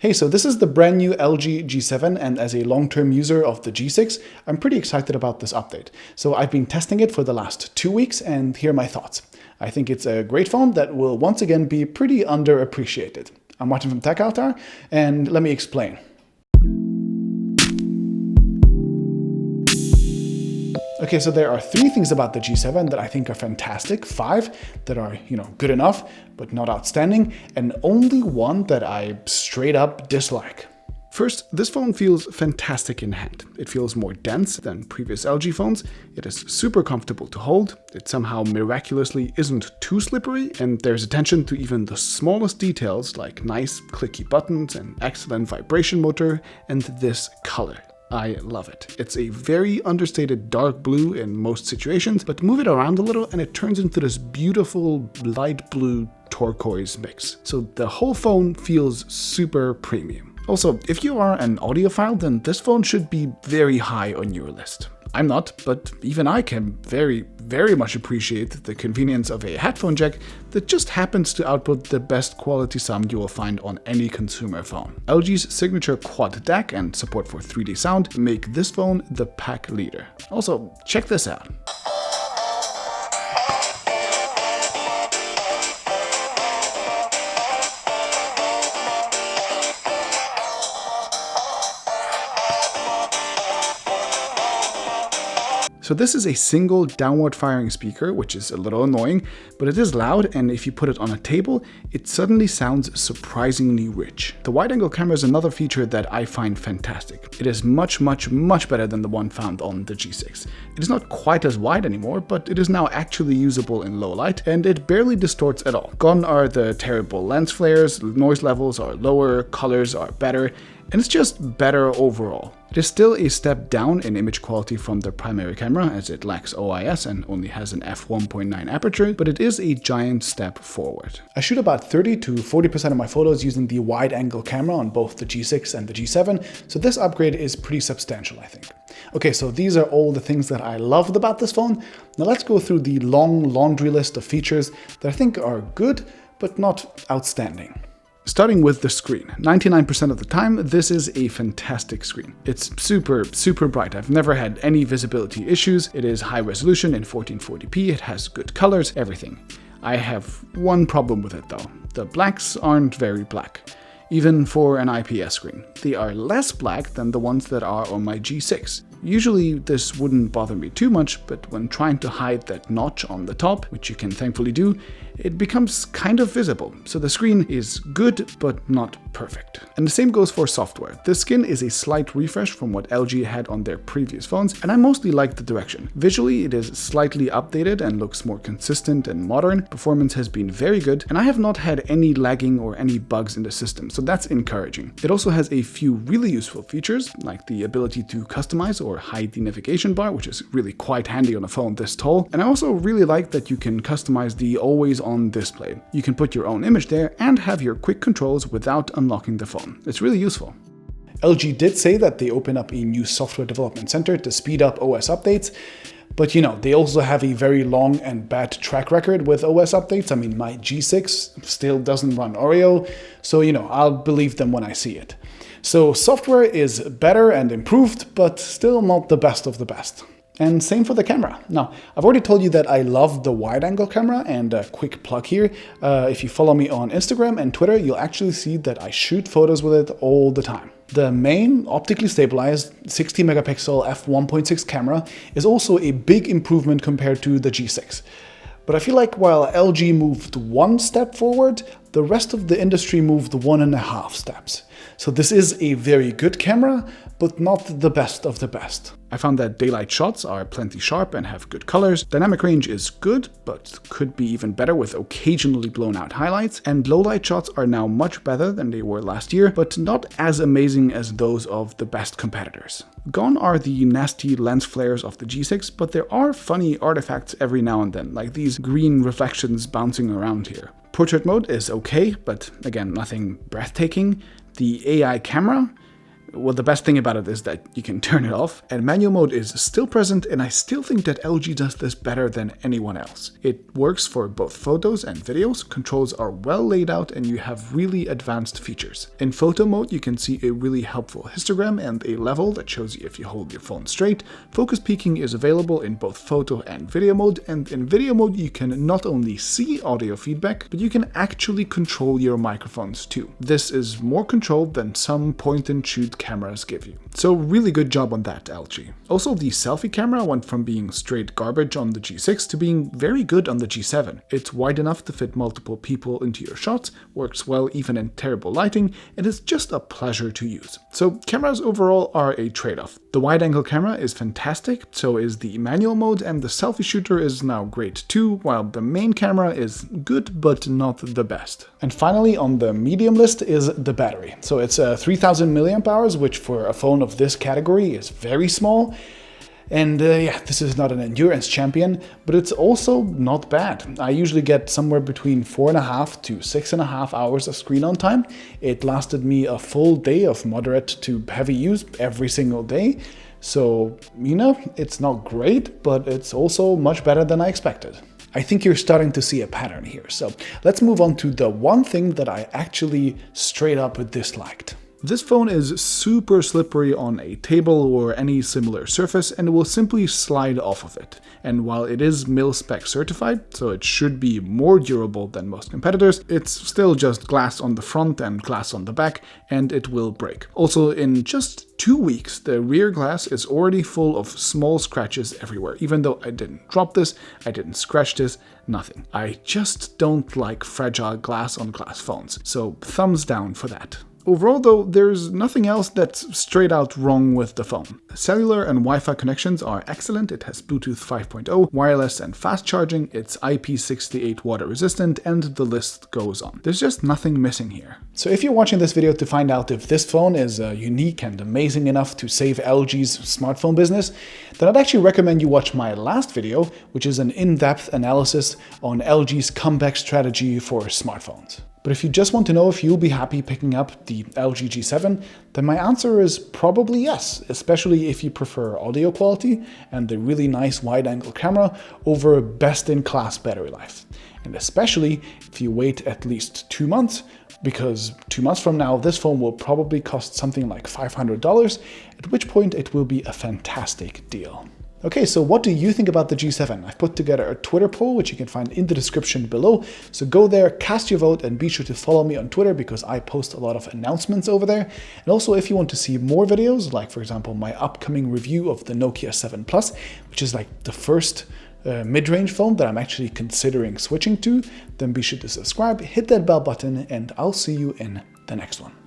Hey, so this is the brand new LG G7, and as a long-term user of the G6, I'm pretty excited about this update. So I've been testing it for the last 2 weeks, and here are my thoughts. I think it's a great phone that will once again be pretty underappreciated. I'm Martin from TechAltar, and let me explain. Okay, so there are 3 things about the G7 that I think are fantastic, 5 that are, good enough, but not outstanding, and only 1 that I straight up dislike. First, this phone feels fantastic in hand. It feels more dense than previous LG phones, it is super comfortable to hold, it somehow miraculously isn't too slippery, and there's attention to even the smallest details like nice clicky buttons, an excellent vibration motor, and this color. I love it. It's a very understated dark blue in most situations, but move it around a little and it turns into this beautiful light blue turquoise mix. So the whole phone feels super premium. Also, if you are an audiophile, then this phone should be very high on your list. I'm not, but even I can very much appreciate the convenience of a headphone jack that just happens to output the best quality sound you will find on any consumer phone. LG's signature quad DAC and support for 3D sound make this phone the pack leader. Also, check this out. So this is a single downward firing speaker, which is a little annoying, but it is loud, and if you put it on a table, it suddenly sounds surprisingly rich. The wide-angle camera is another feature that I find fantastic. It is much better than the one found on the G6. It is not quite as wide anymore, but it is now actually usable in low light, and it barely distorts at all. Gone are the terrible lens flares, noise levels are lower, colors are better, and it's just better overall. It is still a step down in image quality from the primary camera, as it lacks OIS and only has an f1.9 aperture, but it is a giant step forward. I shoot about 30 to 40% of my photos using the wide-angle camera on both the G6 and the G7, so this upgrade is pretty substantial, I think. Okay, so these are all the things that I loved about this phone. Now let's go through the long laundry list of features that I think are good, but not outstanding. Starting with the screen. 99% of the time, this is a fantastic screen. It's super bright. I've never had any visibility issues. It is high resolution in 1440p, it has good colors, everything. I have one problem with it though. The blacks aren't very black, even for an IPS screen. They are less black than the ones that are on my G6. Usually this wouldn't bother me too much, but when trying to hide that notch on the top, which you can thankfully do, it becomes kind of visible. So the screen is good, but not perfect. And the same goes for software. The skin is a slight refresh from what LG had on their previous phones, and I mostly like the direction. Visually, it is slightly updated and looks more consistent and modern. Performance has been very good, and I have not had any lagging or any bugs in the system, so that's encouraging. It also has a few really useful features, like the ability to customize or hide the navigation bar, which is really quite handy on a phone this tall. And I also really like that you can customize the always-on display. You can put your own image there and have your quick controls without unlocking the phone. It's really useful. LG did say that they open up a new software development center to speed up OS updates, but they also have a very long and bad track record with OS updates. I mean, my G6 still doesn't run Oreo, so I'll believe them when I see it. So software is better and improved, but still not the best of the best. And same for the camera. Now, I've already told you that I love the wide-angle camera, and a quick plug here. If you follow me on Instagram and Twitter, you'll actually see that I shoot photos with it all the time. The main optically stabilized 60 megapixel f1.6 camera is also a big improvement compared to the G6. But I feel like while LG moved 1 step forward, the rest of the industry moved 1.5 steps. So this is a very good camera, but not the best of the best. I found that daylight shots are plenty sharp and have good colors. Dynamic range is good, but could be even better with occasionally blown out highlights. And low light shots are now much better than they were last year, but not as amazing as those of the best competitors. Gone are the nasty lens flares of the G6, but there are funny artifacts every now and then, like these green reflections bouncing around here. Portrait mode is okay, but again, nothing breathtaking. The AI camera, well, the best thing about it is that you can turn it off, and manual mode is still present, and I still think that LG does this better than anyone else. It works for both photos and videos, controls are well laid out, and you have really advanced features. In photo mode, you can see a really helpful histogram and a level that shows you if you hold your phone straight. Focus peaking is available in both photo and video mode, and in video mode you can not only see audio feedback, but you can actually control your microphones too. This is more controlled than some point-and-shoot cameras give you. So really good job on that, LG. Also, the selfie camera went from being straight garbage on the G6 to being very good on the G7. It's wide enough to fit multiple people into your shots, works well even in terrible lighting, and is just a pleasure to use. So cameras overall are a trade-off. The wide-angle camera is fantastic, so is the manual mode, and the selfie shooter is now great too, while the main camera is good but not the best. And finally, on the medium list is the battery. So it's 3000 milliamp hours, which for a phone of this category is very small. And yeah, this is not an endurance champion, but it's also not bad. I usually get somewhere between 4.5 to 6.5 hours of screen on time. It lasted me a full day of moderate to heavy use every single day. So, you know, it's not great, but it's also much better than I expected. I think you're starting to see a pattern here. So let's move on to the one thing that I actually straight up disliked. This phone is super slippery on a table or any similar surface and will simply slide off of it. And while it is mil-spec certified, so it should be more durable than most competitors, it's still just glass on the front and glass on the back, and it will break. Also, in just 2 weeks, the rear glass is already full of small scratches everywhere. Even though I didn't drop this, I didn't scratch this, nothing. I just don't like fragile glass on glass phones, so thumbs down for that. Overall though, there's nothing else that's straight out wrong with the phone. Cellular and Wi-Fi connections are excellent, it has Bluetooth 5.0, wireless and fast charging, it's IP68 water resistant, and the list goes on. There's just nothing missing here. So if you're watching this video to find out if this phone is unique and amazing enough to save LG's smartphone business, then I'd actually recommend you watch my last video, which is an in-depth analysis on LG's comeback strategy for smartphones. But if you just want to know if you'll be happy picking up the LG G7, then my answer is probably yes, especially if you prefer audio quality and the really nice wide-angle camera over best-in-class battery life. And especially if you wait at least 2 months, because 2 months from now this phone will probably cost something like $500, at which point it will be a fantastic deal. Okay, so what do you think about the G7? I've put together a Twitter poll, which you can find in the description below. So go there, cast your vote, and be sure to follow me on Twitter because I post a lot of announcements over there. And also, if you want to see more videos, like for example, my upcoming review of the Nokia 7 Plus, which is like the first mid-range phone that I'm actually considering switching to, then be sure to subscribe, hit that bell button, and I'll see you in the next one.